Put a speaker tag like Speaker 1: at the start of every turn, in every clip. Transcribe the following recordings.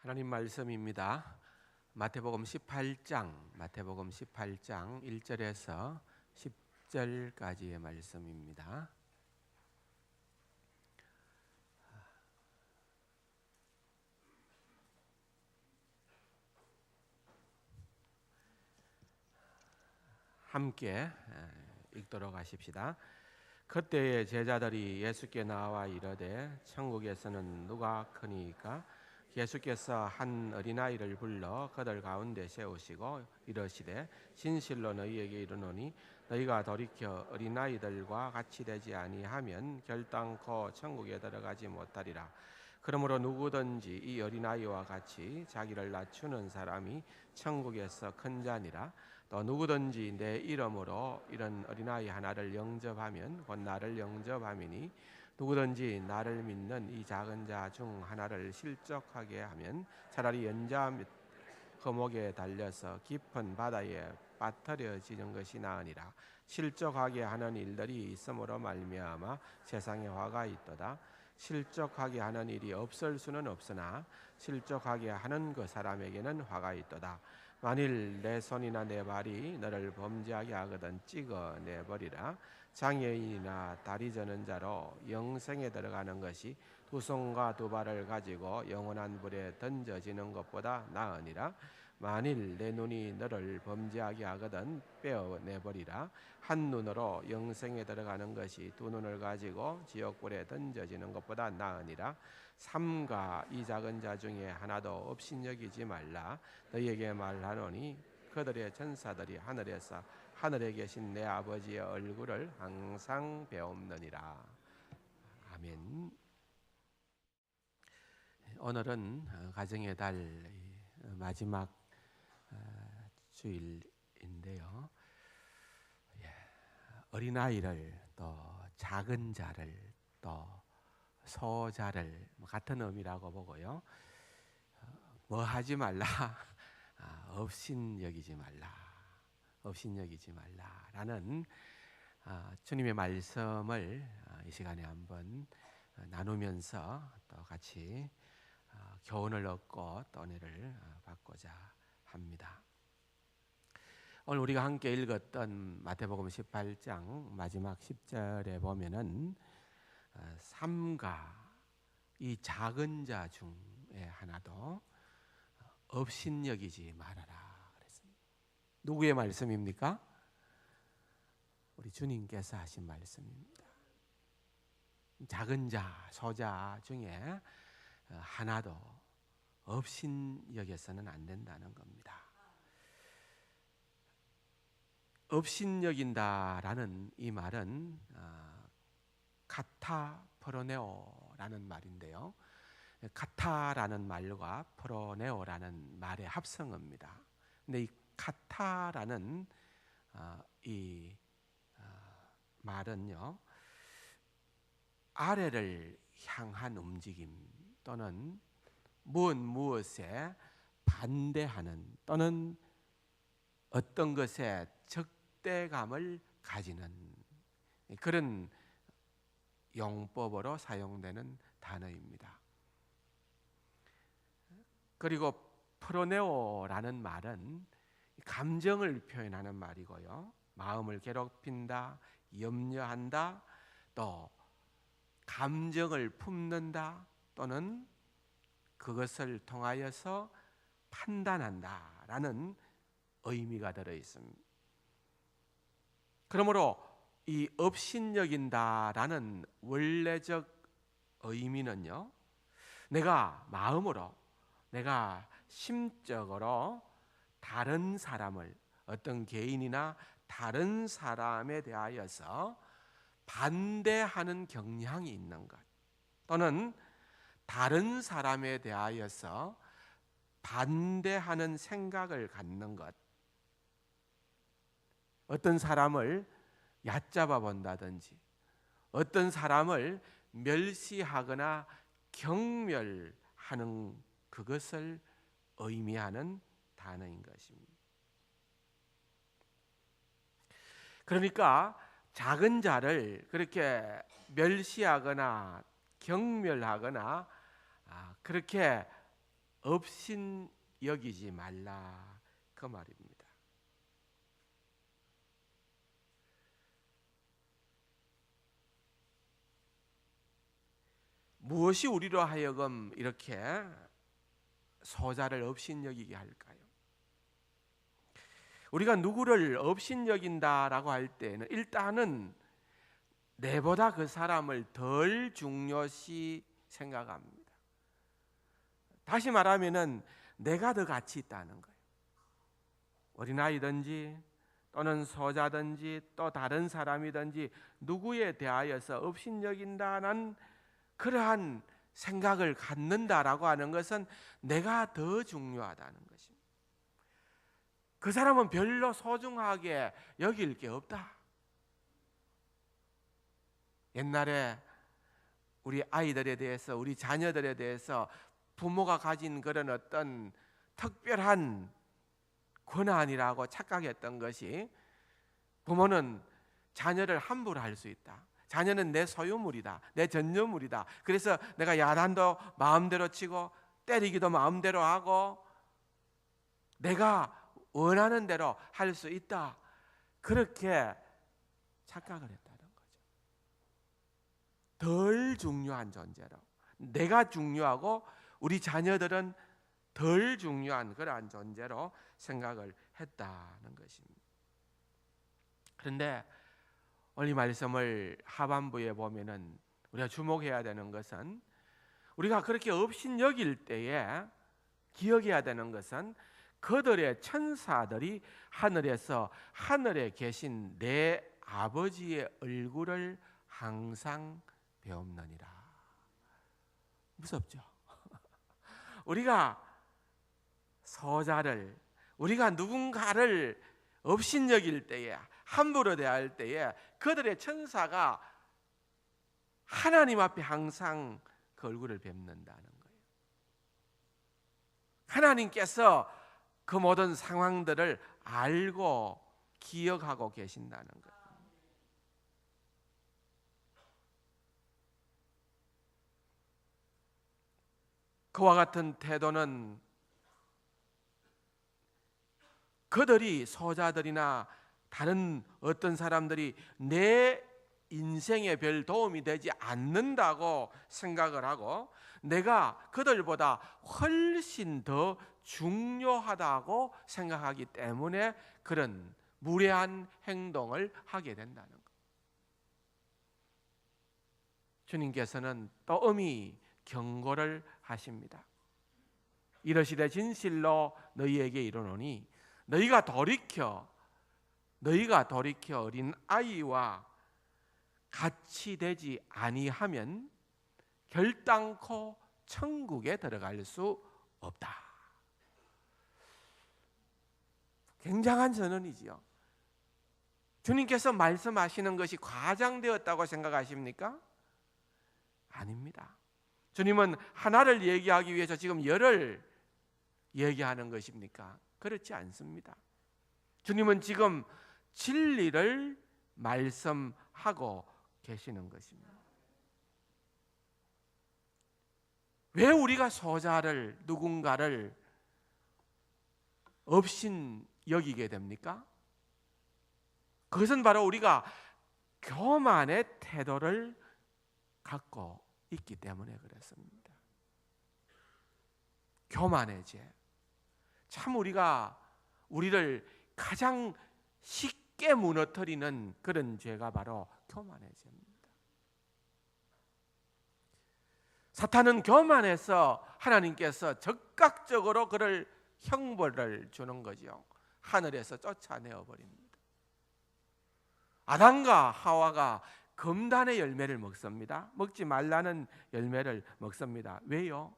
Speaker 1: 하나님 말씀입니다. 마태복음 18장 1절에서 10절까지의 말씀입니다. 함께 읽도록 하십시다. 그때에 제자들이 예수께 나와 이르되 천국에서는 누가 크니까? 예수께서 한 어린아이를 불러 그들 가운데 세우시고 이르시되 진실로 너희에게 이르노니 너희가 돌이켜 어린아이들과 같이 되지 아니하면 결단코 천국에 들어가지 못하리라. 그러므로 누구든지 이 어린아이와 같이 자기를 낮추는 사람이 천국에서 큰 자니라. 또 누구든지 내 이름으로 이런 어린아이 하나를 영접하면 곧 나를 영접함이니 누구든지 나를 믿는 이 작은 자 중 하나를 실족하게 하면 차라리 연자 거목에 달려서 깊은 바다에 빠뜨려지는 것이 나으니라. 실족하게 하는 일들이 있음으로 말미암아 세상에 화가 있도다. 실족하게 하는 일이 없을 수는 없으나 실족하게 하는 그 사람에게는 화가 있도다. 만일 내 손이나 내 발이 너를 범죄하게 하거든 찍어내버리라. 장애인이나 다리 저는 자로 영생에 들어가는 것이 두 손과 두 발을 가지고 영원한 불에 던져지는 것보다 나으니라. 만일 내 눈이 너를 범죄하게 하거든 빼어내버리라. 한 눈으로 영생에 들어가는 것이 두 눈을 가지고 지옥불에 던져지는 것보다 나으니라. 삼가 이 작은 자 중에 하나도 업신여기지 말라. 너희에게 말하노니 그들의 전사들이 하늘에 계신 내 아버지의 얼굴을 항상 배움느니라. 아멘. 오늘은 가정의 달 마지막 주일인데요. 어린아이를 또 작은 자를 또 소자를 같은 의미라고 보고요. 뭐 하지 말라, 업신여기지 말라라는 주님의 말씀을 이 시간에 한번 나누면서 또 같이 교훈을 얻고 또 은혜를 받고자 합니다. 오늘 우리가 함께 읽었던 마태복음 18장 마지막 10절에 보면은 삼가 이 작은 자 중에 하나도 업신여기지 말아라 그랬습니다. 누구의 말씀입니까? 우리 주님께서 하신 말씀입니다. 작은 자, 소자 중에 하나도 업신여겨서는 안 된다는 겁니다. 업신여긴다라는 이 말은 카타프로네오라는 말인데요. 카타라는 말과 프로네오라는 말의 합성어입니다. 근데 이 카타라는 이 말은요, 아래를 향한 움직임 또는 무엇에 반대하는 또는 어떤 것에 적대감을 가지는 그런 용법으로 사용되는 단어입니다. 그리고 프로네오라는 말은 감정을 표현하는 말이고요. 마음을 괴롭힌다, 염려한다, 또 감정을 품는다 또는 그것을 통하여서 판단한다라는 의미가 들어 있습니다. 그러므로 이 업신여긴다라는 원래적 의미는요, 내가 마음으로, 내가 심적으로 다른 사람을, 어떤 개인이나 다른 사람에 대하여서 반대하는 경향이 있는 것, 또는 다른 사람에 대하여서 반대하는 생각을 갖는 것, 어떤 사람을 얕잡아 본다든지 어떤 사람을 멸시하거나 경멸하는 그것을 의미하는 단어인 것입니다. 그러니까 작은 자를 그렇게 멸시하거나 경멸하거나 그렇게 업신 여기지 말라 그 말입니다. 무엇이 우리로 하여금 이렇게 소자를 업신여기게 할까요? 우리가 누구를 업신여긴다라고 할 때는 일단은 내보다 그 사람을 덜 중요시 생각합니다. 다시 말하면은 내가 더 가치 있다는 거예요. 어린아이든지 또는 소자든지 또 다른 사람이든지 누구에 대하여서 업신여긴다는 그러한 생각을 갖는다라고 하는 것은 내가 더 중요하다는 것입니다. 그 사람은 별로 소중하게 여길 게 없다. 옛날에 우리 아이들에 대해서, 우리 자녀들에 대해서 부모가 가진 그런 어떤 특별한 권한이라고 착각했던 것이, 부모는 자녀를 함부로 할 수 있다. 자녀는 내 소유물이다. 내 전유물이다. 그래서 내가 야단도 마음대로 치고 때리기도 마음대로 하고 내가 원하는 대로 할 수 있다. 그렇게 착각을 했다는 거죠. 덜 중요한 존재로, 내가 중요하고 우리 자녀들은 덜 중요한 그러한 존재로 생각을 했다는 것입니다. 그런데 오늘 말씀을 하반부에 보면은 우리가 주목해야 되는 것은, 우리가 그렇게 업신여길 때에 기억해야 되는 것은 그들의 천사들이 하늘에서 하늘에 계신 내 아버지의 얼굴을 항상 배옵느니라. 무섭죠? 우리가 소자를, 우리가 누군가를 업신여길 때에, 함부로 대할 때에 그들의 천사가 하나님 앞에 항상 그 얼굴을 뵙는다는 거예요. 하나님께서 그 모든 상황들을 알고 기억하고 계신다는 거예요. 그와 같은 태도는 그들이, 소자들이나 다른 어떤 사람들이 내 인생에 별 도움이 되지 않는다고 생각을 하고 내가 그들보다 훨씬 더 중요하다고 생각하기 때문에 그런 무례한 행동을 하게 된다는 것. 주님께서는 또 엄히 경고를 하십니다. 이르시되 진실로 너희에게 이르노니 너희가 돌이켜 어린 아이와 같이 되지 아니하면 결단코 천국에 들어갈 수 없다. 굉장한 선언이지요. 주님께서 말씀하시는 것이 과장되었다고 생각하십니까? 아닙니다. 주님은 하나를 얘기하기 위해서 지금 열을 얘기하는 것입니까? 그렇지 않습니다. 주님은 지금 진리를 말씀하고 계시는 것입니다. 왜 우리가 소자를, 누군가를 업신 여기게 됩니까? 그것은 바로 우리가 교만의 태도를 갖고 있기 때문에 그렇습니다. 교만의 죄. 참 우리를 가장 쉽게 무너뜨리는 그런 죄가 바로 교만의 죄입니다. 사탄은 교만해서 하나님께서 즉각적으로 그를 형벌을 주는 거죠. 하늘에서 쫓아내어 버립니다. 아담과 하와가 금단의 열매를 먹습니다. 먹지 말라는 열매를 먹습니다. 왜요?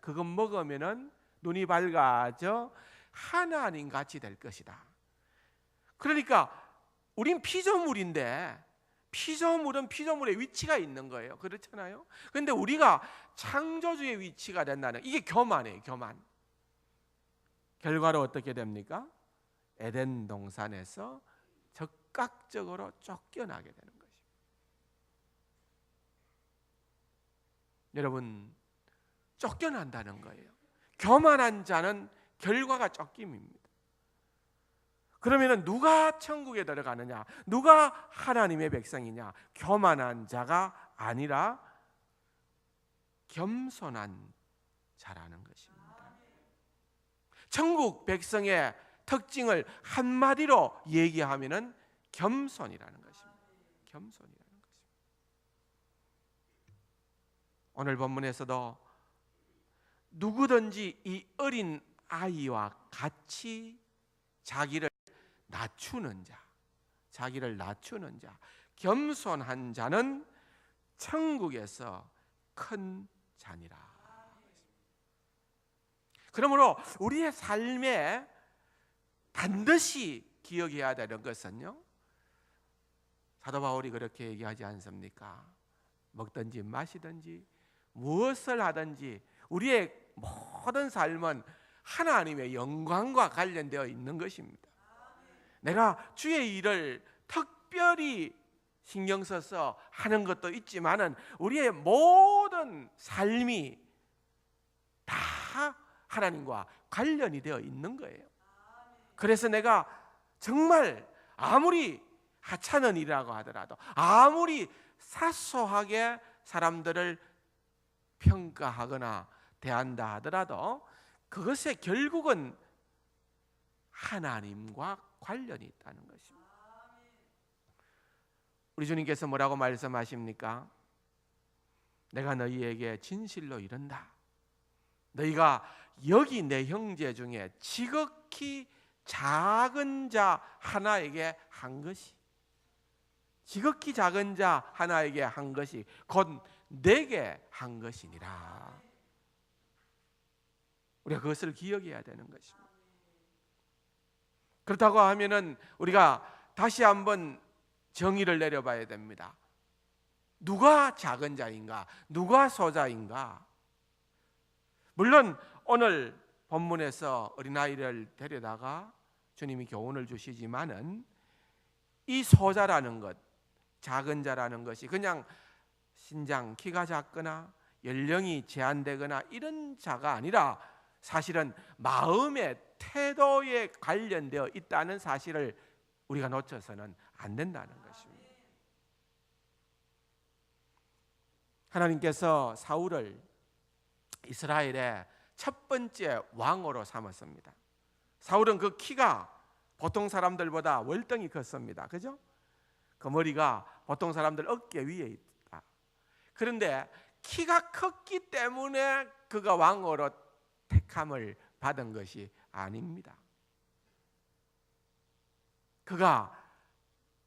Speaker 1: 그것 먹으면은 눈이 밝아져 하나님 같이 될 것이다. 그러니까 우린 피조물인데 피조물은 피조물의 위치가 있는 거예요. 그렇잖아요. 그런데 우리가 창조주의 위치가 된다는, 이게 교만이에요. 교만. 결과로 어떻게 됩니까? 에덴 동산에서 즉각적으로 쫓겨나게 되는 것입니다. 여러분, 쫓겨난다는 거예요. 교만한 자는 결과가 쫓김입니다. 그러면 누가 천국에 들어가느냐? 누가 하나님의 백성이냐? 교만한 자가 아니라 겸손한 자라는 것입니다. 천국 백성의 특징을 한마디로 얘기하면은 겸손이라는 것입니다. 겸손이라는 것입니다. 오늘 본문에서도 누구든지 이 어린 아이와 같이 자기를 낮추는 자, 자기를 낮추는 자, 겸손한 자는 천국에서 큰 자니라. 그러므로 우리의 삶에 반드시 기억해야 되는 것은요, 사도 바울이 그렇게 얘기하지 않습니까? 먹든지 마시든지 무엇을 하든지 우리의 모든 삶은 하나님의 영광과 관련되어 있는 것입니다. 내가 주의 일을 특별히 신경 써서 하는 것도 있지만은 우리의 모든 삶이 다 하나님과 관련이 되어 있는 거예요. 그래서 내가 정말 아무리 하찮은 일이라고 하더라도, 아무리 사소하게 사람들을 평가하거나 대한다 하더라도 그것의 결국은 하나님과 관련이 있다는 것입니다. 우리 주님께서 뭐라고 말씀하십니까? 내가 너희에게 진실로 이른다. 너희가 여기 내 형제 중에 지극히 작은 자 하나에게 한 것이, 지극히 작은 자 하나에게 한 것이 곧 내게 한 것이니라. 우리가 그것을 기억해야 되는 것입니다. 그렇다고 하면은 우리가 다시 한번 정의를 내려봐야 됩니다. 누가 작은 자인가? 누가 소자인가? 물론 오늘 본문에서 어린아이를 데려다가 주님이 교훈을 주시지만은 이 소자라는 것, 작은 자라는 것이 그냥 신장, 키가 작거나 연령이 제한되거나 이런 자가 아니라 사실은 마음의 태도에 관련되어 있다는 사실을 우리가 놓쳐서는 안 된다는 것입니다. 하나님께서 사울을 이스라엘의 첫 번째 왕으로 삼았습니다. 사울은 그 키가 보통 사람들보다 월등히 컸습니다. 그죠? 그 머리가 보통 사람들 어깨 위에 있다. 그런데 키가 컸기 때문에 그가 왕으로 택함을 받은 것이 아닙니다. 그가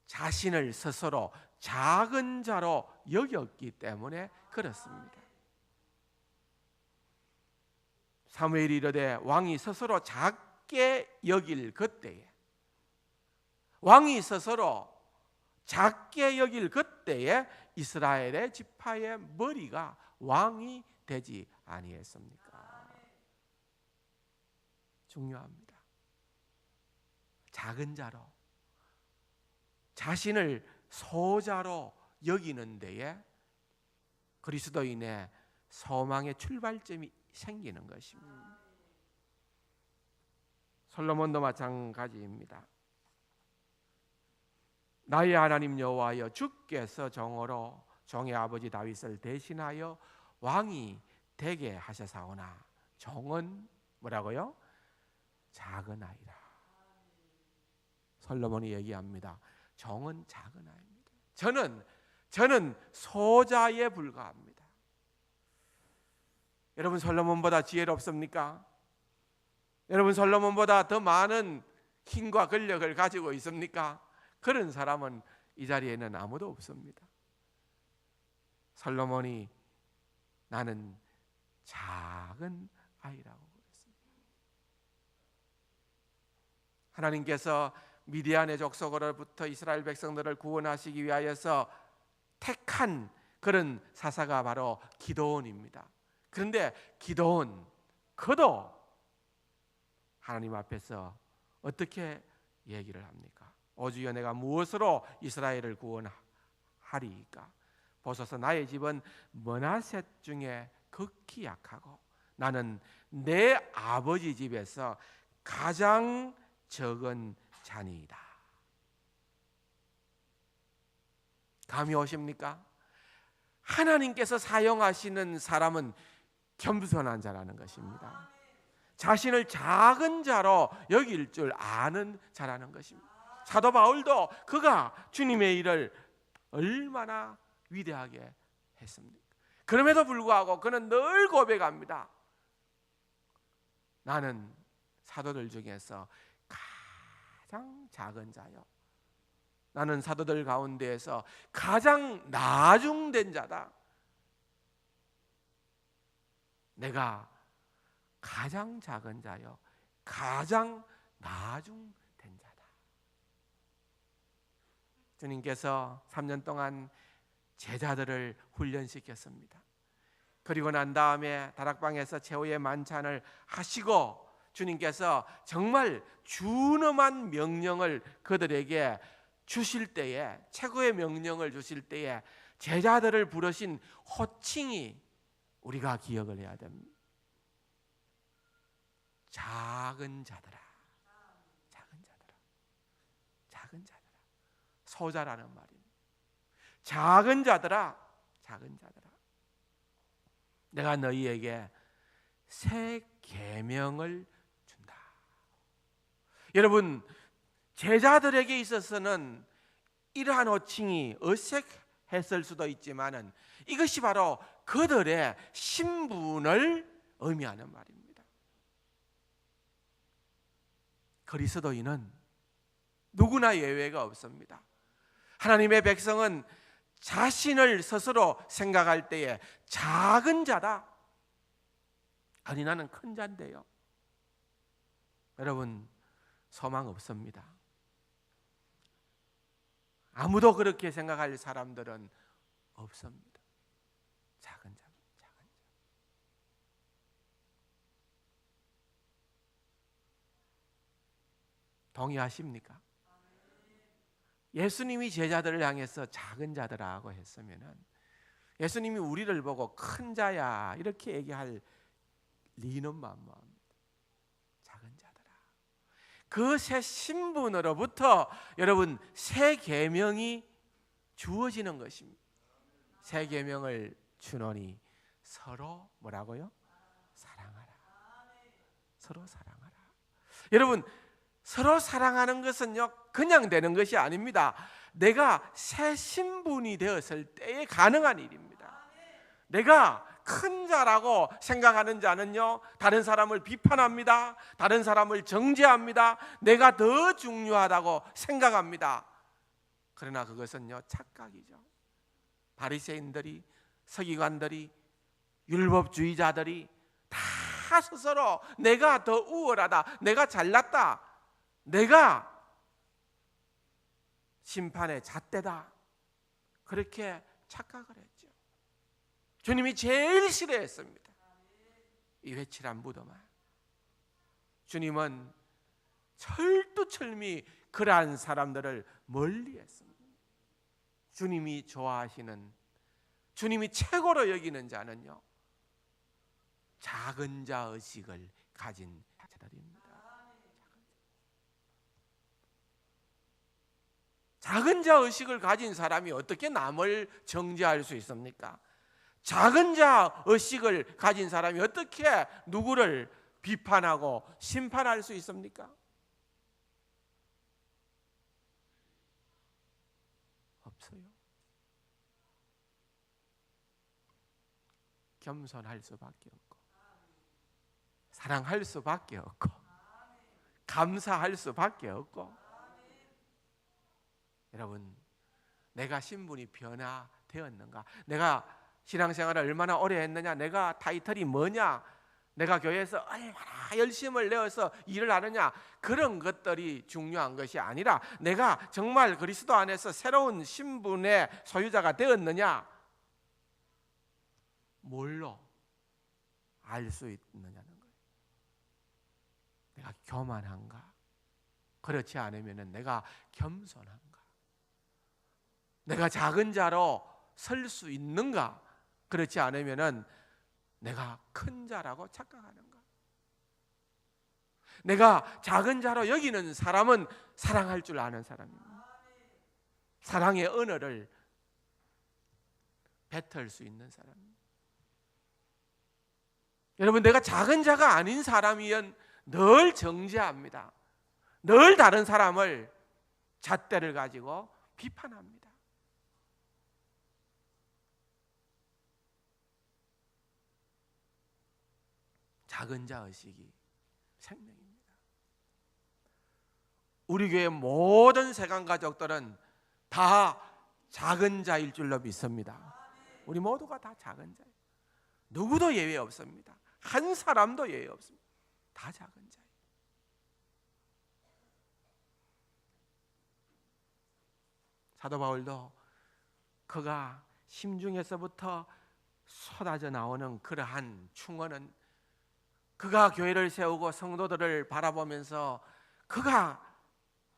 Speaker 1: 자신을 스스로 작은 자로 여겼기 때문에 그렇습니다. 사무엘이 이르되 왕이 스스로 작게 여길 그때에, 왕이 스스로 작게 여길 그때에 이스라엘의 지파의 머리가 왕이 되지 아니했습니까? 중요합니다. 작은 자로, 자신을 소자로 여기는 데에 그리스도인의 소망의 출발점이 생기는 것입니다. 솔로몬도 마찬가지입니다. 나의 하나님 여호와여, 주께서 종으로 종의 아버지 다윗을 대신하여 왕이 되게 하셨사오나 종은 뭐라고요? 작은 아이라. 솔로몬이 얘기합니다. 종은 작은 아이입니다. 저는 소자에 불과합니다. 여러분, 솔로몬보다 지혜롭습니까? 여러분, 솔로몬보다 더 많은 힘과 권력을 가지고 있습니까? 그런 사람은 이 자리에는 아무도 없습니다. 솔로몬이 나는 작은 아이라고 그랬습니다. 하나님께서 미디안의 족속으로부터 이스라엘 백성들을 구원하시기 위하여서 택한 그런 사사가 바로 기드온입니다. 그런데 기드온 그도 하나님 앞에서 어떻게 얘기를 합니까? 오 주여, 내가 무엇으로 이스라엘을 구원하리이까? 보소서, 나의 집은 므낫셋 중에 극히 약하고 나는 내 아버지 집에서 가장 적은 자니이다. 감이 오십니까? 하나님께서 사용하시는 사람은 겸손한 자라는 것입니다. 자신을 작은 자로 여길 줄 아는 자라는 것입니다. 사도 바울도 그가 주님의 일을 얼마나 위대하게 했습니까? 그럼에도 불구하고 그는 늘 고백합니다. 나는 사도들 중에서 가장 작은 자요, 나는 사도들 가운데에서 가장 나중된 자다. 내가 가장 작은 자요, 가장 나중된 자다. 주님께서 3년 동안 제자들을 훈련시켰습니다. 그리고 난 다음에 다락방에서 최후의 만찬을 하시고 주님께서 정말 준엄한 명령을 그들에게 주실 때에, 최고의 명령을 주실 때에 제자들을 부르신 호칭이 우리가 기억을 해야 됩니다. 작은 자들아, 작은 자들아, 작은 자들아. 소자라는 말입니다. 작은 자들아, 작은 자들아. 내가 너희에게 새 계명을 준다. 여러분, 제자들에게 있어서는 이러한 호칭이 어색했을 수도 있지만은 이것이 바로 그들의 신분을 의미하는 말입니다. 그리스도인은 누구나 예외가 없습니다. 하나님의 백성은 자신을 스스로 생각할 때에 작은 자다. 아니, 나는 큰 자인데요. 여러분, 소망 없습니다. 아무도 그렇게 생각할 사람들은 없습니다. 작은 자, 작은 자. 동의하십니까? 예수님이 제자들을 향해서 작은 자들아고 했으면은 예수님이 우리를 보고 큰 자야 이렇게 얘기할 리는 만무합니다. 작은 자들아. 그 새 신분으로부터 여러분 새 계명이 주어지는 것입니다. 새 계명을 주노니 서로 뭐라고요? 사랑하라. 서로 사랑하라. 여러분, 서로 사랑하는 것은요 그냥 되는 것이 아닙니다. 내가 새 신분이 되었을 때에 가능한 일입니다. 내가 큰 자라고 생각하는 자는요 다른 사람을 비판합니다. 다른 사람을 정죄합니다. 내가 더 중요하다고 생각합니다. 그러나 그것은요 착각이죠. 바리새인들이, 서기관들이, 율법주의자들이 다 스스로 내가 더 우월하다, 내가 잘났다, 내가 심판의 잣대다, 그렇게 착각을 했죠. 주님이 제일 싫어했습니다. 이 회칠한 무덤아. 주님은 철두철미 그러한 사람들을 멀리했습니다. 주님이 좋아하시는, 주님이 최고로 여기는 자는요 작은 자 의식을 가진 자들입니다. 작은 자 의식을 가진 사람이 어떻게 남을 정죄할 수 있습니까? 작은 자 의식을 가진 사람이 어떻게 누구를 비판하고 심판할 수 있습니까? 없어요. 겸손할 수밖에 없고, 사랑할 수밖에 없고, 감사할 수밖에 없고. 여러분, 내가 신분이 변화되었는가? 내가 신앙생활을 얼마나 오래 했느냐? 내가 타이틀이 뭐냐? 내가 교회에서 얼마나 열심을 내어서 일을 하느냐? 그런 것들이 중요한 것이 아니라 내가 정말 그리스도 안에서 새로운 신분의 소유자가 되었느냐? 뭘로 알 수 있느냐는 거예요. 내가 교만한가? 그렇지 않으면 내가 겸손한가? 내가 작은 자로 설 수 있는가? 그렇지 않으면 내가 큰 자라고 착각하는가? 내가 작은 자로 여기는 사람은 사랑할 줄 아는 사람입니다. 사랑의 언어를 뱉을 수 있는 사람입니다. 여러분, 내가 작은 자가 아닌 사람이면 늘 정죄합니다. 늘 다른 사람을 잣대를 가지고 비판합니다. 작은 자 의식이 생명입니다. 우리 교회 모든 세관 가족들은 다 작은 자일 줄로 믿습니다. 우리 모두가 다 작은 자예요. 누구도 예외 없습니다. 한 사람도 예외 없습니다. 다 작은 자예요. 사도 바울도 그가 심중에서부터 쏟아져 나오는 그러한 충언은 그가 교회를 세우고 성도들을 바라보면서 그가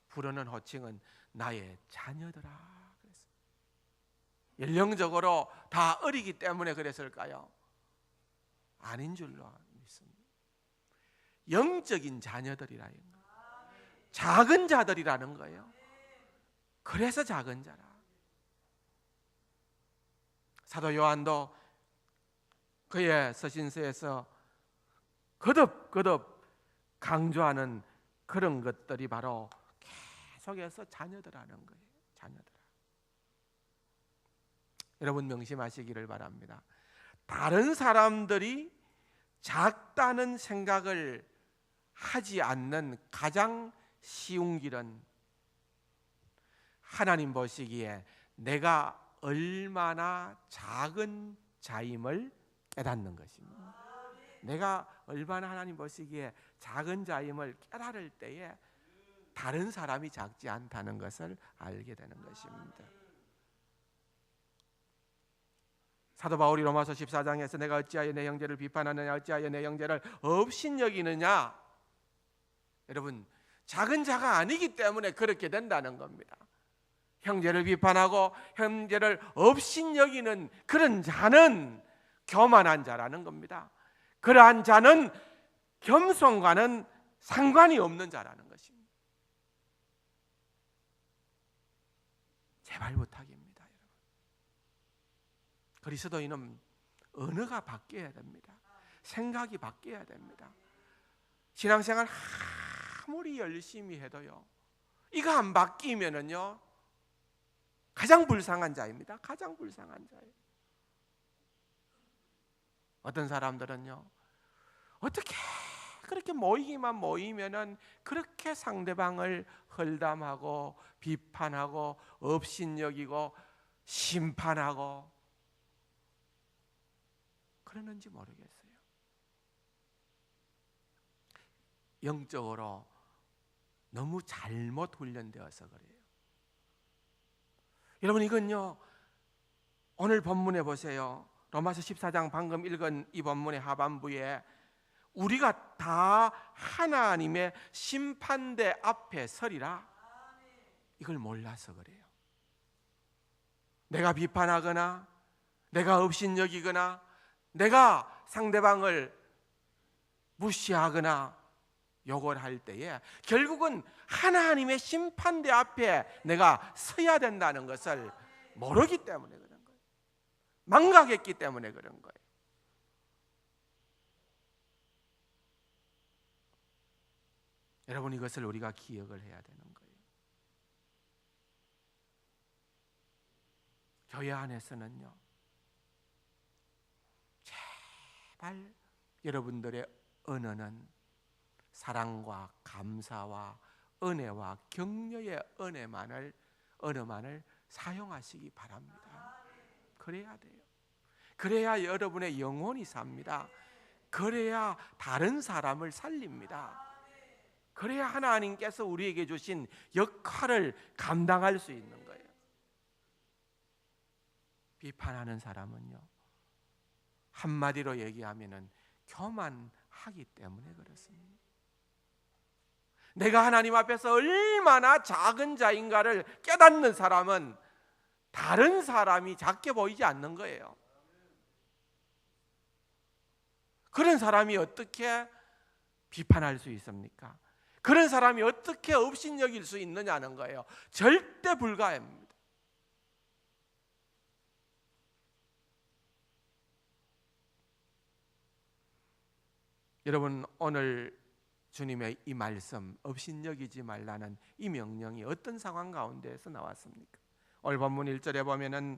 Speaker 1: 부르는 호칭은 나의 자녀들아 그랬어요. 연령적으로 다 어리기 때문에 그랬을까요? 아닌 줄로 믿습니다. 영적인 자녀들이라는 거예요. 작은 자들이라는 거예요. 그래서 작은 자라. 사도 요한도 그의 서신서에서 거듭 강조하는 그런 것들이 바로 계속해서 자녀들하는 거예요. 자녀들. 여러분 명심하시기를 바랍니다. 다른 사람들이 작다는 생각을 하지 않는 가장 쉬운 길은 하나님 보시기에 내가 얼마나 작은 자임을 깨닫는 것입니다. 내가 얼마나 하나님 보시기에 작은 자임을 깨달을 때에 다른 사람이 작지 않다는 것을 알게 되는 것입니다. 사도 바울이 로마서 14장에서 내가 어찌하여 내 형제를 비판하느냐 어찌하여 내 형제를 업신여기느냐. 여러분, 작은 자가 아니기 때문에 그렇게 된다는 겁니다. 형제를 비판하고 형제를 업신여기는 그런 자는 교만한 자라는 겁니다. 그러한 자는 겸손과는 상관이 없는 자라는 것입니다. 제발 부탁입니다, 여러분. 그리스도인은 언어가 바뀌어야 됩니다. 생각이 바뀌어야 됩니다. 신앙생활 아무리 열심히 해도요, 이거 안 바뀌면은요 가장 불쌍한 자입니다. 가장 불쌍한 자예요. 어떤 사람들은요, 어떻게 그렇게 모이면은 그렇게 상대방을 헐담하고 비판하고 업신여기고 심판하고 그러는지 모르겠어요. 영적으로 너무 잘못 훈련되어서 그래요. 여러분, 이건요 오늘 본문에 보세요. 로마서 14장 방금 읽은 이 본문의 하반부에 우리가 다 하나님의 심판대 앞에 서리라, 이걸 몰라서 그래요. 내가 비판하거나 내가 업신여기거나 내가 상대방을 무시하거나 욕을 할 때에 결국은 하나님의 심판대 앞에 내가 서야 된다는 것을 모르기 때문에 그런 거예요. 망각했기 때문에 그런 거예요. 여러분, 이것을 우리가 기억을 해야 되는 거예요. 교회 안에서는요, 제발 여러분들의 언어는 사랑과 감사와 은혜와 격려의 언어만을 사용하시기 바랍니다. 그래야 돼요. 그래야 여러분의 영혼이 삽니다. 그래야 다른 사람을 살립니다. 그래야 하나님께서 우리에게 주신 역할을 감당할 수 있는 거예요. 비판하는 사람은요, 한마디로 얘기하면은 교만하기 때문에 그렇습니다. 내가 하나님 앞에서 얼마나 작은 자인가를 깨닫는 사람은 다른 사람이 작게 보이지 않는 거예요. 그런 사람이 어떻게 비판할 수 있습니까? 그런 사람이 어떻게 업신여길 수 있느냐는 거예요. 절대 불가합니다. 여러분, 오늘 주님의 이 말씀, 업신여기지 말라는 이 명령이 어떤 상황 가운데에서 나왔습니까? 오늘 본문 1절에 보면은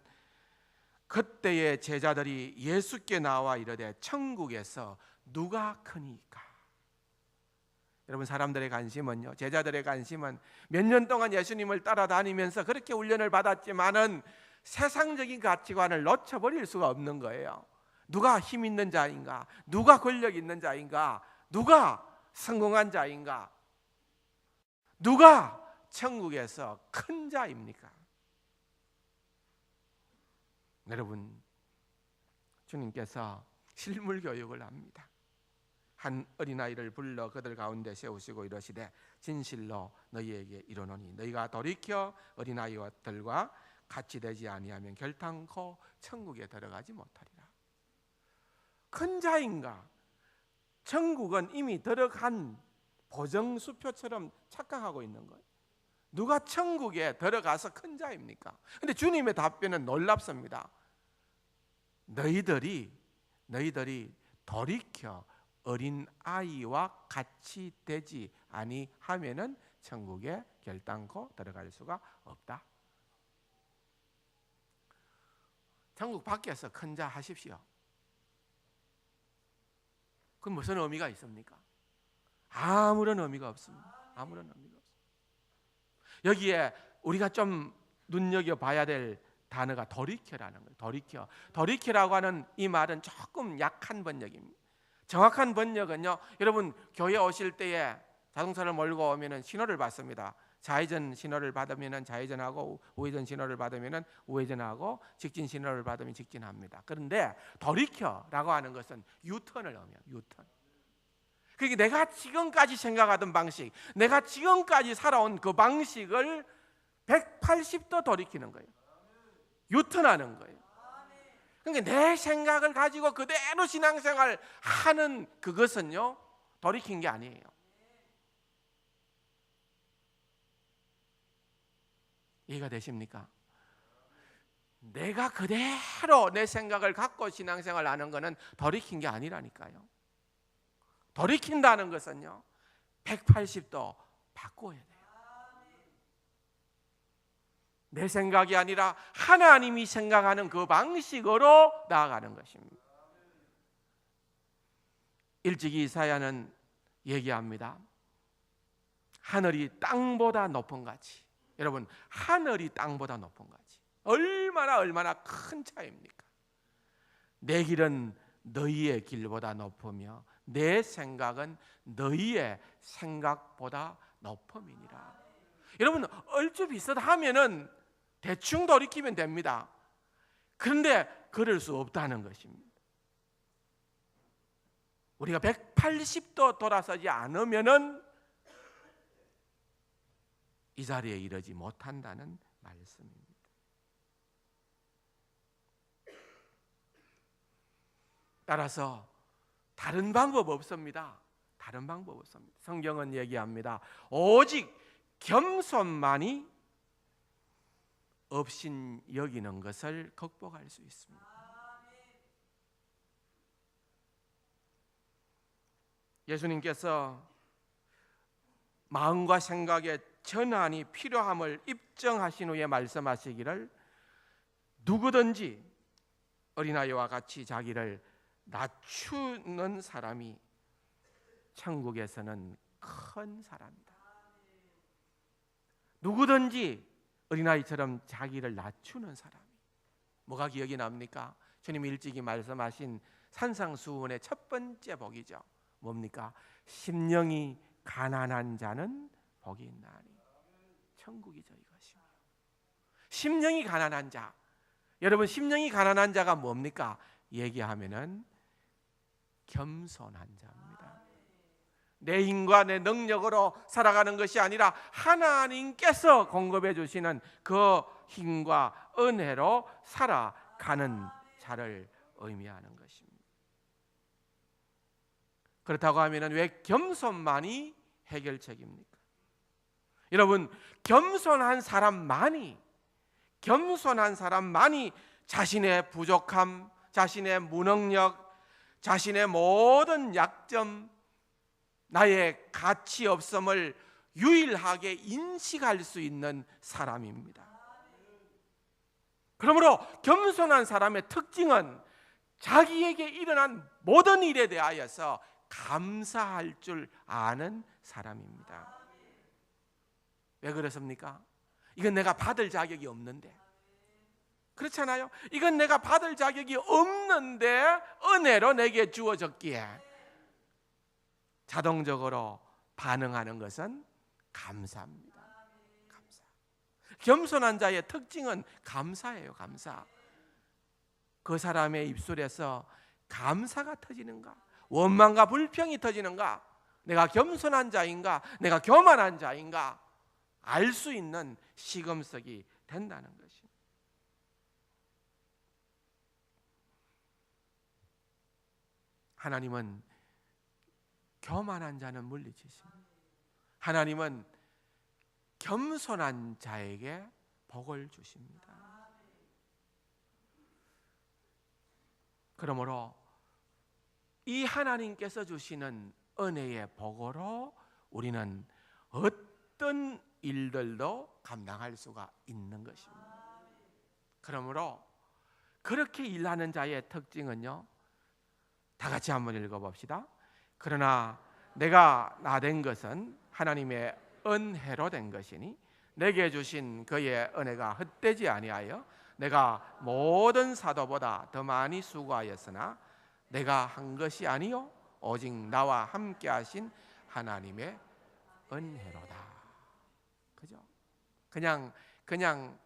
Speaker 1: 그때의 제자들이 예수께 나와 이르되 천국에서 누가 크니까? 여러분, 사람들의 관심은요, 제자들의 관심은 몇 년 동안 예수님을 따라다니면서 그렇게 훈련을 받았지만은 세상적인 가치관을 놓쳐버릴 수가 없는 거예요. 누가 힘 있는 자인가? 누가 권력 있는 자인가? 누가 성공한 자인가? 누가 천국에서 큰 자입니까? 여러분, 주님께서 실물 교육을 합니다. 한 어린아이를 불러 그들 가운데 세우시고 이러시되 진실로 너희에게 이르노니 너희가 돌이켜 어린아이들과 같이 되지 아니하면 결단코 천국에 들어가지 못하리라. 큰 자인가? 천국은 이미 들어간 보정수표처럼 착각하고 있는 거예요. 누가 천국에 들어가서 큰 자입니까? 근데 주님의 답변은 놀랍습니다. 너희들이 돌이켜 어린 아이와 같이 되지 아니하면은 천국에 결단코 들어갈 수가 없다. 천국 밖에서 큰 자 하십시오. 그건 무슨 의미가 있습니까? 아무런 의미가 없습니다. 아무런 의미가 없습니다. 여기에 우리가 좀 눈여겨봐야 될 단어가 돌이켜라는 거예요. 돌이켜라고 하는 이 말은 조금 약한 번역입니다. 정확한 번역은요, 여러분 교회 오실 때에 자동차를 몰고 오면은 신호를 받습니다. 좌회전 신호를 받으면은 좌회전하고 우회전 신호를 받으면은 우회전하고 직진 신호를 받으면 직진합니다. 그런데 돌이켜라고 하는 것은 유턴을 의미해요. 유턴. 그러니까 내가 지금까지 생각하던 방식, 내가 지금까지 살아온 그 방식을 180도 돌이키는 거예요. 유턴하는 거예요. 그러니까 내 생각을 가지고 그대로 신앙생활 하는 그것은요, 돌이킨 게 아니에요. 이해가 되십니까? 내가 그대로 내 생각을 갖고 신앙생활 하는 것은 돌이킨 게 아니라니까요. 돌이킨다는 것은요, 180도 바꿔야 돼요. 내 생각이 아니라 하나님이 생각하는 그 방식으로 나아가는 것입니다. 일찍이 이사야는 얘기합니다. 하늘이 땅보다 높은 같이. 여러분, 하늘이 땅보다 높은 같이 얼마나 큰 차이입니까? 내 길은 너희의 길보다 높으며 내 생각은 너희의 생각보다 높음이니라. 여러분, 얼추 비슷하면은 대충 돌이키면 됩니다. 그런데 그럴 수 없다는 것입니다. 우리가 180도 돌아서지 않으면은 이 자리에 이르지 못한다는 말씀입니다. 따라서 다른 방법 없습니다. 다른 방법 없습니다. 성경은 얘기합니다. 오직 겸손만이 업신 여기는 것을 극복할 수 있습니다. 예수님께서 마음과 생각의 전환이 필요함을 입증하신 후에 말씀하시기를 누구든지 어린아이와 같이 자기를 낮추는 사람이 천국에서는 큰 사람이다. 누구든지 어린아이처럼 자기를 낮추는 사람이. 뭐가 기억이 납니까? 주님이 일찍이 말씀하신 산상수훈의 첫 번째 복이죠. 뭡니까? 심령이 가난한 자는 복이 있나니 천국이죠, 이것이요. 심령이 가난한 자. 여러분, 심령이 가난한 자가 뭡니까? 얘기하면은 겸손한 자입니다. 내 힘과 내 능력으로 살아가는 것이 아니라 하나님께서 공급해 주시는 그 힘과 은혜로 살아가는 자를 의미하는 것입니다. 그렇다고 하면 왜 겸손만이 해결책입니까? 여러분, 겸손한 사람만이 자신의 부족함, 자신의 무능력, 자신의 모든 약점, 나의 가치 없음을 유일하게 인식할 수 있는 사람입니다. 그러므로 겸손한 사람의 특징은 자기에게 일어난 모든 일에 대하여서 감사할 줄 아는 사람입니다. 왜 그렇습니까? 이건 내가 받을 자격이 없는데, 그렇잖아요. 이건 내가 받을 자격이 없는데 은혜로 내게 주어졌기에 자동적으로 반응하는 것은 감사입니다. 감사. 겸손한 자의 특징은 감사예요. 감사. 그 사람의 입술에서 감사가 터지는가, 원망과 불평이 터지는가, 내가 겸손한 자인가, 내가 교만한 자인가 알 수 있는 시금석이 된다는 것입니다. 하나님은 교만한 자는 물리치십니다. 하나님은 겸손한 자에게 복을 주십니다. 그러므로 이 하나님께서 주시는 은혜의 복으로 우리는 어떤 일들도 감당할 수가 있는 것입니다. 그러므로 그렇게 일하는 자의 특징은요, 다 같이 한번 읽어봅시다. 그러나 내가 나된 것은 하나님의 은혜로 된 것이니 내게 주신 그의 은혜가 헛되지 아니하여 내가 모든 사도보다 더 많이 수고하였으나 내가 한 것이 아니요 오직 나와 함께 하신 하나님의 은혜로다. 그죠? 그냥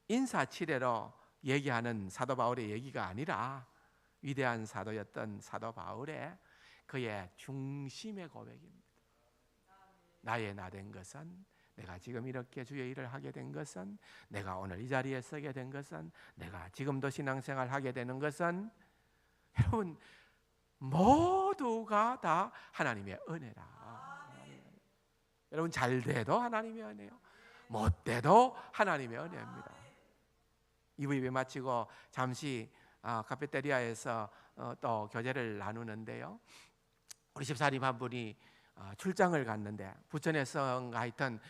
Speaker 1: 인사치레로 얘기하는 사도 바울의 얘기가 아니라 위대한 사도였던 사도 바울의 그의 중심의 고백입니다. 나의 나된 것은, 내가 지금 이렇게 주의 일을 하게 된 것은, 내가 오늘 이 자리에 서게 된 것은, 내가 지금도 신앙생활 하게 되는 것은, 여러분 모두가 다 하나님의 은혜라. 여러분 잘 돼도 하나님의 은혜요, 못 돼도 하나님의 은혜입니다. 2부 예배 마치고 잠시 카페테리아에서 또 교제를 나누는데요, 우리 집사님 한 분이 출장을 갔는데 부천에서 하여튼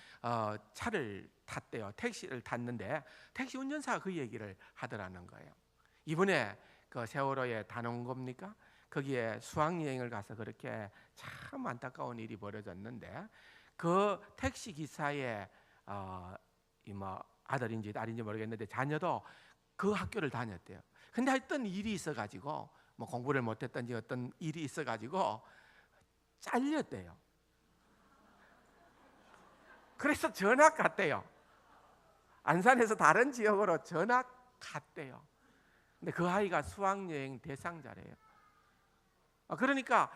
Speaker 1: 차를 탔대요. 택시를 탔는데 택시 운전사가 그 얘기를 하더라는 거예요. 이번에 그 세월호에 다녀온 겁니까? 거기에 수학여행을 가서 그렇게 참 안타까운 일이 벌어졌는데 그 택시 기사의 아들인지 딸인지 모르겠는데 자녀도 그 학교를 다녔대요. 근데 어떤 일이 있어가지고 뭐 공부를 못했던지 어떤 일이 있어가지고 잘렸대요. 그래서 전학 갔대요. 안산에서 다른 지역으로 전학 갔대요. 근데 그 아이가 수학여행 대상자래요. 그러니까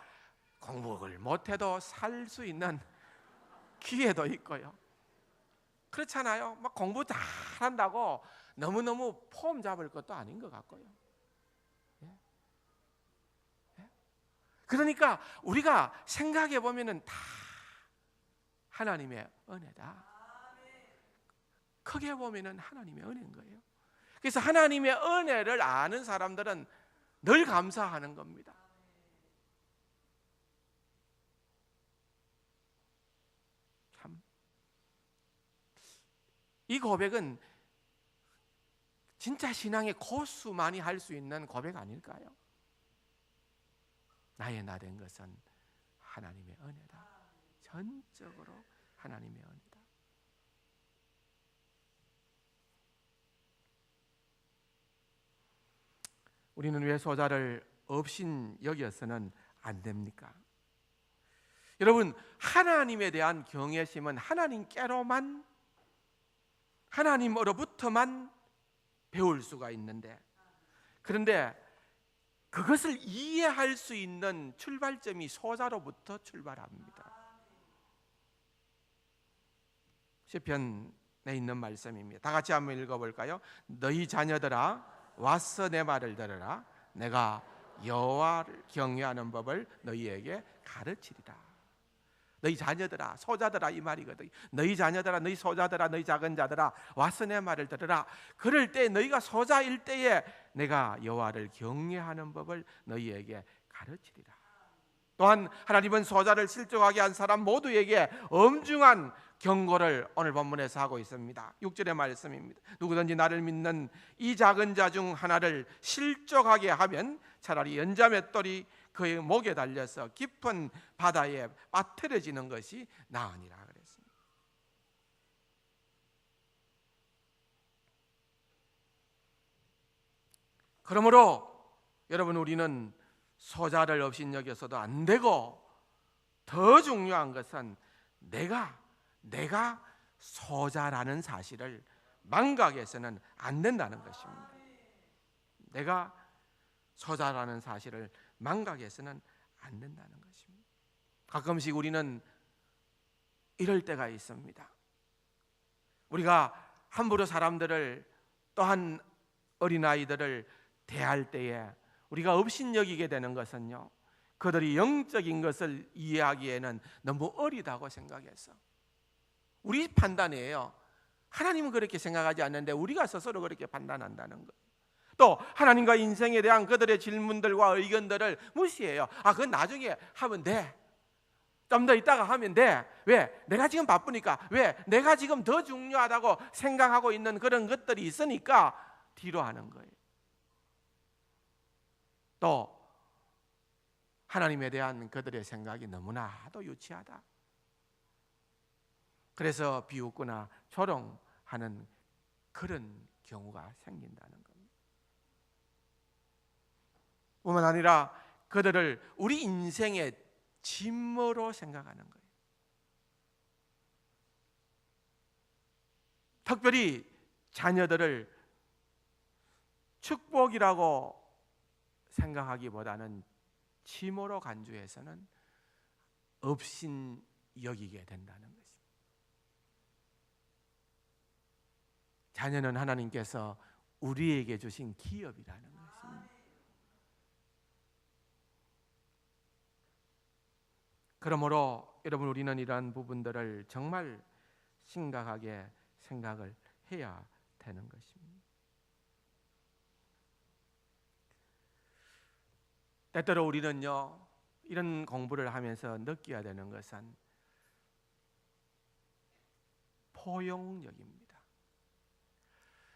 Speaker 1: 공부를 못해도 살 수 있는 기회도 있고요. 그렇잖아요. 막 공부 잘한다고 너무너무 폼 잡을 것도 아닌 것 같고요. 그러니까 우리가 생각해 보면은 다 하나님의 은혜다. 크게 보면은 하나님의 은혜인 거예요. 그래서 하나님의 은혜를 아는 사람들은 늘 감사하는 겁니다. 참, 이 고백은 진짜 신앙의 고수만이 할 수 있는 고백 아닐까요? 나의 나된 것은 하나님의 은혜다. 전적으로 하나님의 은혜다. 우리는 왜 소자를 없인 여겨서는 안 됩니까? 여러분, 하나님에 대한 경외심은 하나님께로만, 하나님으로부터만 배울 수가 있는데, 그런데 그것을 이해할 수 있는 출발점이 소자로부터 출발합니다. 시편에 있는 말씀입니다. 다 같이 한번 읽어볼까요? 너희 자녀들아 와서 내 말을 들으라. 내가 여호와를 경외하는 법을 너희에게 가르치리라. 너희 자녀들아, 소자들아, 이 말이거든. 너희 자녀들아, 너희 소자들아, 너희 작은 자들아, 와서 내 말을 들으라. 그럴 때 너희가 소자일 때에 내가 여호와를 경외하는 법을 너희에게 가르치리라. 또한 하나님은 소자를 실족하게 한 사람 모두에게 엄중한 경고를 오늘 본문에서 하고 있습니다. 6절의 말씀입니다. 누구든지 나를 믿는 이 작은 자 중 하나를 실족하게 하면 차라리 연자맷돌이 그의 목에 달려서 깊은 바다에 빠뜨려지는 것이 나으니라 그랬습니다. 그러므로 여러분, 우리는 소자를 업신여겨서도 안 되고, 더 중요한 것은 내가 소자라는 사실을 망각해서는 안 된다는 것입니다. 내가 소자라는 사실을 망각해서는 안 된다는 것입니다. 가끔씩 우리는 이럴 때가 있습니다. 우리가 함부로 사람들을, 또한 어린아이들을 대할 때에 우리가 업신여기게 되는 것은요, 그들이 영적인 것을 이해하기에는 너무 어리다고 생각해서, 우리 판단이에요. 하나님은 그렇게 생각하지 않는데 우리가 스스로 그렇게 판단한다는 것. 또 하나님과 인생에 대한 그들의 질문들과 의견들을 무시해요. 그건 나중에 하면 돼, 좀 더 있다가 하면 돼. 왜? 내가 지금 바쁘니까. 왜? 내가 지금 더 중요하다고 생각하고 있는 그런 것들이 있으니까 뒤로 하는 거예요. 또 하나님에 대한 그들의 생각이 너무나도 유치하다. 그래서 비웃거나 조롱하는 그런 경우가 생긴다는 겁니다. 뿐만 아니라 그들을 우리 인생의 짐으로 생각하는 거예요. 특별히 자녀들을 축복이라고 생각하기보다는 짐으로 간주해서는 업신 여기게 된다는 것입니다. 자녀는 하나님께서 우리에게 주신 기업이라는 것입니다. 그러므로 여러분, 우리는 이러한 부분들을 정말 심각하게 생각을 해야 되는 것입니다. 때때로 우리는요, 이런 공부를 하면서 느껴야 되는 것은 포용력입니다.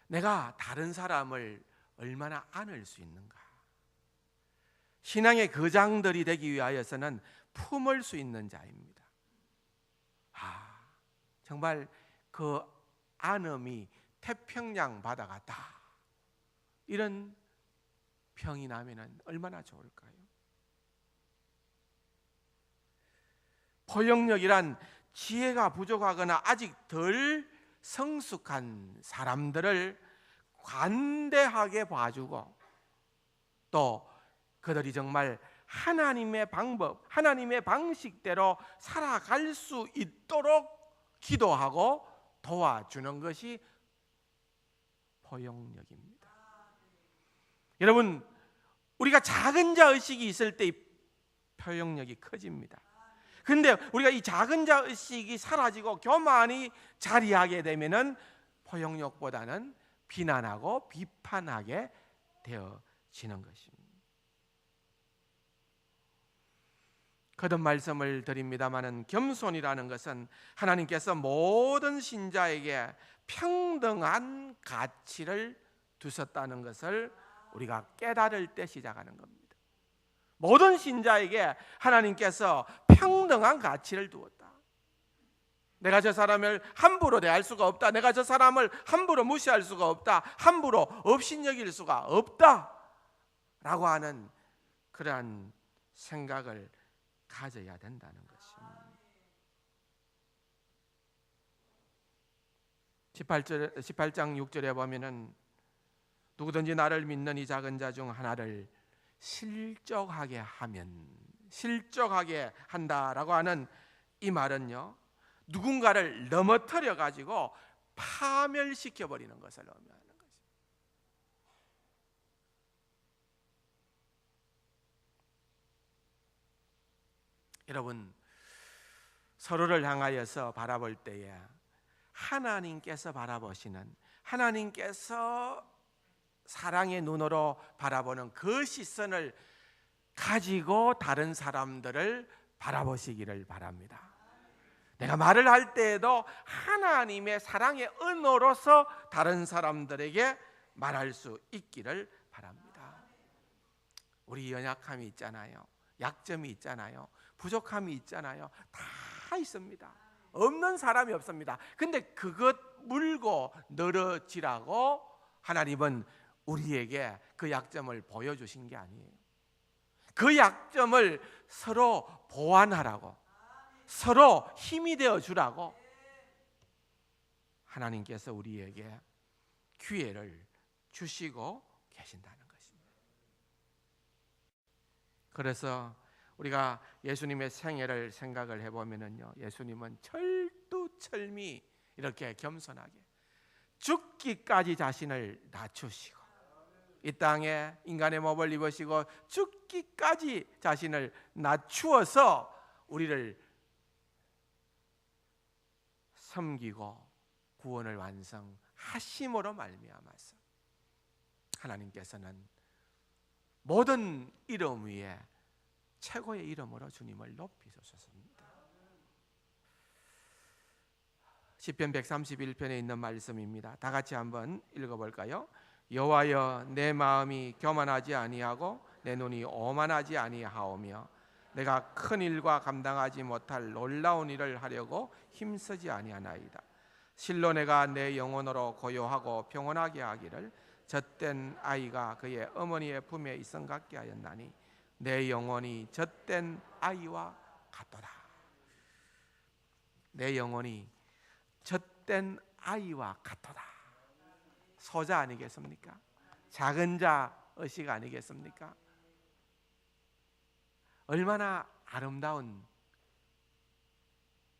Speaker 1: 내가 다른 사람을 얼마나 안을 수 있는가. 신앙의 거장들이 되기 위하여서는 품을 수 있는 자입니다. 정말 그 안음이 태평양 바다 같다, 이런 평이 나면 얼마나 좋을까요? 포용력이란 지혜가 부족하거나 아직 덜 성숙한 사람들을 관대하게 봐주고, 또 그들이 정말 하나님의 방법, 하나님의 방식대로 살아갈 수 있도록 기도하고 도와주는 것이 포용력입니다. 여러분, 우리가 작은 자 의식이 있을 때 포용력이 커집니다. 그런데 우리가 이 작은 자 의식이 사라지고 교만이 자리하게 되면은 포용력보다는 비난하고 비판하게 되어지는 것입니다. 거듭 말씀을 드립니다마는 겸손이라는 것은 하나님께서 모든 신자에게 평등한 가치를 두셨다는 것을 우리가 깨달을 때 시작하는 겁니다. 모든 신자에게 하나님께서 평등한 가치를 두었다. 내가 저 사람을 함부로 대할 수가 없다. 내가 저 사람을 함부로 무시할 수가 없다. 함부로 업신여길 수가 없다 라고 하는 그러한 생각을 가져야 된다는 것입니다. 18장 6절에 보면은 누구든지 나를 믿는 이 작은 자 중 하나를 실족하게 하면, 실족하게 한다라고 하는 이 말은요, 누군가를 넘어뜨려 가지고 파멸시켜 버리는 것을 의미하는 것입니다. 여러분, 서로를 향하여서 바라볼 때에 하나님께서 바라보시는, 하나님께서 사랑의 눈으로 바라보는 그 시선을 가지고 다른 사람들을 바라보시기를 바랍니다. 내가 말을 할 때에도 하나님의 사랑의 언어로서 다른 사람들에게 말할 수 있기를 바랍니다. 우리 연약함이 있잖아요. 약점이 있잖아요. 부족함이 있잖아요. 다 있습니다. 없는 사람이 없습니다. 근데 그것 물고 늘어지라고 하나님은 우리에게 그 약점을 보여주신 게 아니에요. 그 약점을 서로 보완하라고, 서로 힘이 되어 주라고 하나님께서 우리에게 기회를 주시고 계신다는 것입니다. 그래서 우리가 예수님의 생애를 생각을 해보면요, 예수님은 철두철미 이렇게 겸손하게 죽기까지 자신을 낮추시고, 이 땅에 인간의 몸을 입으시고 죽기까지 자신을 낮추어서 우리를 섬기고 구원을 완성하심으로 말미암아서 하나님께서는 모든 이름 위에 최고의 이름으로 주님을 높이셨습니다. 시편 131편에 있는 말씀입니다. 다 같이 한번 읽어볼까요? 여호와여, 내 마음이 교만하지 아니하고 내 눈이 오만하지 아니하오며 내가 큰 일과 감당하지 못할 놀라운 일을 하려고 힘쓰지 아니하나이다. 실로 내가 내 영혼으로 고요하고 평온하게 하기를 젖된 아이가 그의 어머니의 품에 있음 같게 하였나니 내 영혼이 젖된 아이와 같도다. 내 영혼이 젖된 아이와 같도다. 소자 아니겠습니까? 작은 자 의식 아니겠습니까? 얼마나 아름다운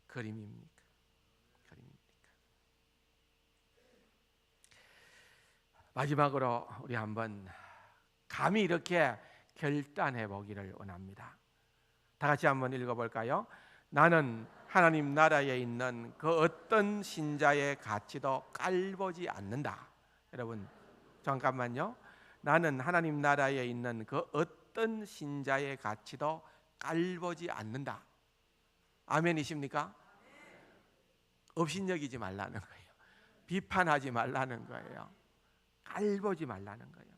Speaker 1: 그림입니까? 마지막으로 우리 한번 감히 이렇게 결단해 보기를 원합니다. 다 같이 한번 읽어볼까요? 나는 하나님 나라에 있는 그 어떤 신자의 가치도 깔보지 않는다. 여러분 잠깐만요. 나는 하나님 나라에 있는 그 어떤 신자의 가치도 깔보지 않는다. 아멘이십니까? 업신여기지 말라는 거예요. 비판하지 말라는 거예요. 깔보지 말라는 거예요.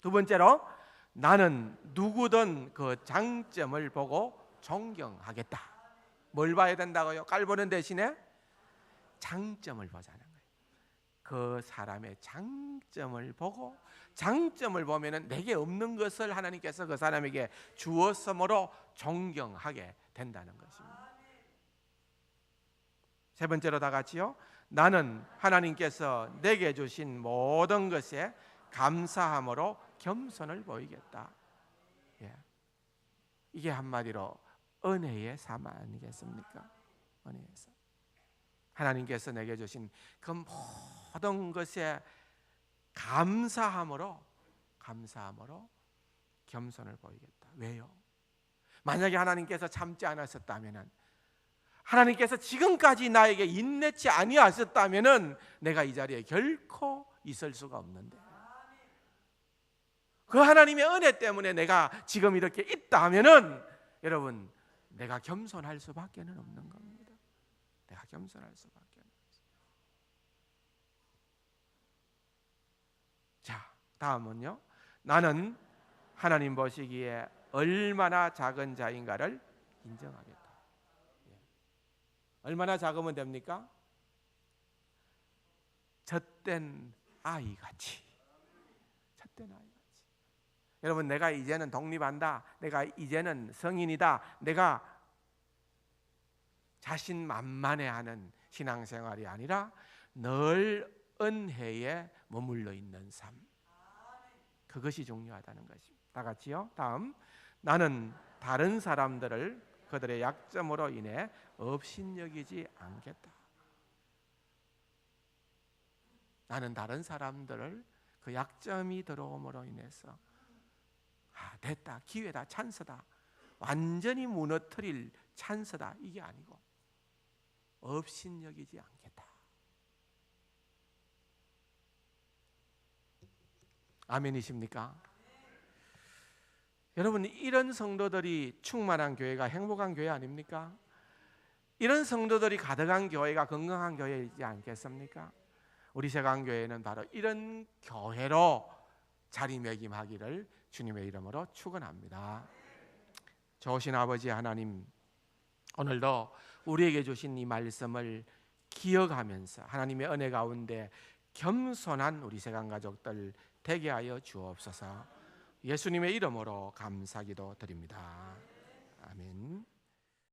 Speaker 1: 두 번째로 나는 누구든 그 장점을 보고 존경하겠다. 뭘 봐야 된다고요? 깔보는 대신에 장점을 보자는 거예요. 그 사람의 장점을 보고, 장점을 보면은 내게 없는 것을 하나님께서 그 사람에게 주었으므로 존경하게 된다는 것입니다. 세 번째로 다 같이요. 나는 하나님께서 내게 주신 모든 것에 감사함으로 겸손을 보이겠다. 예. 이게 한마디로 은혜의 삶 아니겠습니까? 은혜의 삶. 하나님께서 내게 주신 그 모든 것에 감사함으로 겸손을 보이겠다. 왜요? 만약에 하나님께서 참지 않았었다면은, 하나님께서 지금까지 나에게 인내치 아니하셨다면은 내가 이 자리에 결코 있을 수가 없는데, 그 하나님의 은혜 때문에 내가 지금 이렇게 있다 하면은 여러분, 내가 겸손할 수밖에 없는 겁니다. 내가 겸손할 수밖에 없는 겁니다. 자, 다음은요. 나는 하나님 보시기에 얼마나 작은 자인가를 인정하겠다. 얼마나 작으면 됩니까? 젖된 아이같이. 젖된 아이같이. 여러분, 내가 이제는 독립한다, 내가 이제는 성인이다, 내가 자신만만해하는 신앙생활이 아니라 늘 은혜에 머물러 있는 삶, 그것이 중요하다는 것입니다. 다 같이요. 다음, 나는 다른 사람들을 그들의 약점으로 인해 업신여기지 않겠다. 나는 다른 사람들을 그 약점이 들어옴으로 인해서 됐다, 기회다, 찬스다, 완전히 무너뜨릴 찬스다 이게 아니고 업신여기지 않겠다. 아멘이십니까? 여러분, 이런 성도들이 충만한 교회가 행복한 교회 아닙니까? 이런 성도들이 가득한 교회가 건강한 교회이지 않겠습니까? 우리 세강교회는 바로 이런 교회로 자리매김하기를 주님의 이름으로 축원합니다. 좋으신 아버지 하나님, 오늘도 우리에게 주신 이 말씀을 기억하면서 하나님의 은혜 가운데 겸손한 우리 세강 가족들 되게 하여 주옵소서. 예수님의 이름으로 감사기도 드립니다. 아멘.